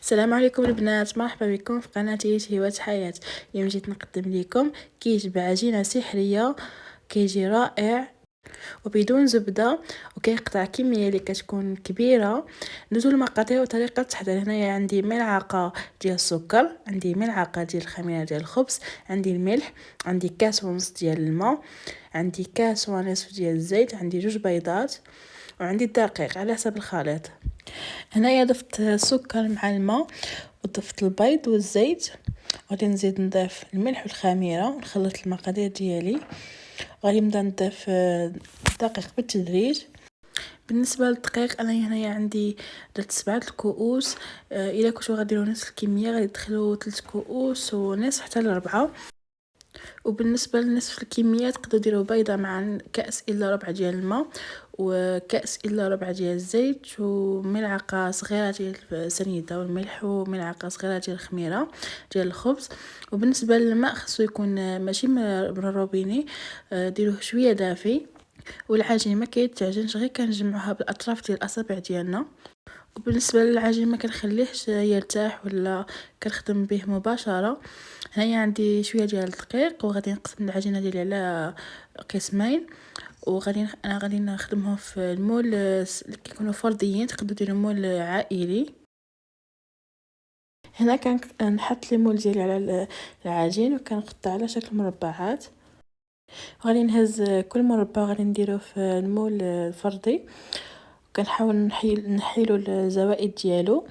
السلام عليكم البنات، مرحبا بكم في قناتي هبات حياة. اليوم جيت نقدم لكم كيك بعجينه سحريه كيجي رائع وبدون زبده وكيقطع كميه اللي كتكون كبيره. ندوزو المقادير وطريقه التحضير. هنايا عندي ملعقه ديال السكر، عندي ملعقه ديال الخميره ديال الخبز، عندي الملح، عندي كاس ونص ديال الماء، عندي كاس ونصف ديال الزيت، عندي 2 بيضات، وعندي الدقيق على حسب الخليط. هنايا ضفت السكر مع الماء وضفت البيض والزيت، غادي نزيد نضيف الملح والخميره ونخلط المقادير ديالي. غادي نبدا نضيف الدقيق بالتدريج. بالنسبه للدقيق انا هنايا عندي درت 7 الكؤوس. الا كنتو غديروا نفس الكميه غادي تدخلوا 3 كؤوس ونصف حتى ل4. وبالنسبه لنصف الكميه تقدروا ديروا بيضه مع كاس الا ربع ديال الماء وكاس الا ربع ديال الزيت وملعقه صغيره ديال سنيده والملح وملعقه صغيره ديال الخميره ديال الخبز. وبالنسبه للماء خصو يكون ماشي من الروبيني، ديروه شويه دافي. والعجين ما كيتعجنش، غير كنجمعوها بالاطراف ديال الاصابع ديالنا. وبالنسبه للعجين ما كنخليهش يرتاح ولا كنخدم به مباشره. هنايا عندي شويه ديال الدقيق وغادي نقسم العجينه ديالي على قسمين، وغادي انا غادي نخدمهم في المول اللي كيكونوا فرديين. تقدروا ديروا مول عائلي. هنا كنحط لي مول ديالي على العجين وكنقطع على شكل مربعات. غادي نهز كل مربع غادي نديروه في المول الفردي، وكنحاول نحيلو الزوائد ديالو،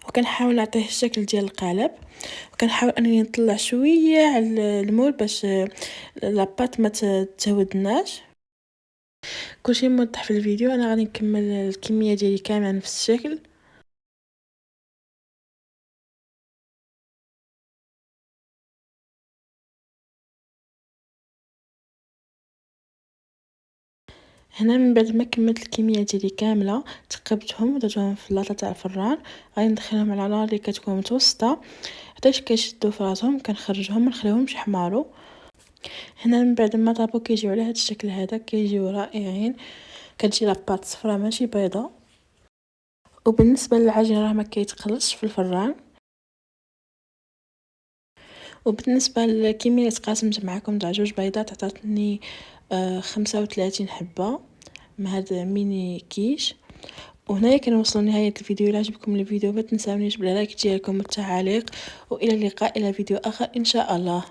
وكنحاول نعطيه الشكل ديال القالب، وكنحاول انني نطلع شويه على المول باش لاباط ما تهودناش. كلشي موضح في الفيديو. انا غادي نكمل الكميه ديالي كامله نفس الشكل. هنا من بعد ما كملت الكميه ديالي كامله تقبتهم ودرتهم في اللاطه تاع الفران. غادي ندخلهم على نار اللي كتكون متوسطه حتى كيشدوا في راسهم. كنخرجهم ما نخليهمش يحمروا. هنا من بعد ما طابو كيجيو على هذا الشكل هذا، كيجيو رائعين. كتجي لاباط صفراء ماشي بيضاء. وبالنسبه للعجين راه ما كيتقلصش في الفران. وبالنسبه للكميه اللي تقاسمت معكم تاع 2 بيضات عطاتني 35 حبه من هذا ميني كيش. وهنايا كنوصلوا لنهايه الفيديو. الا عجبكم الفيديو ما تنساونيش باللايك ديالكم والتعاليق، والى اللقاء الى فيديو اخر ان شاء الله.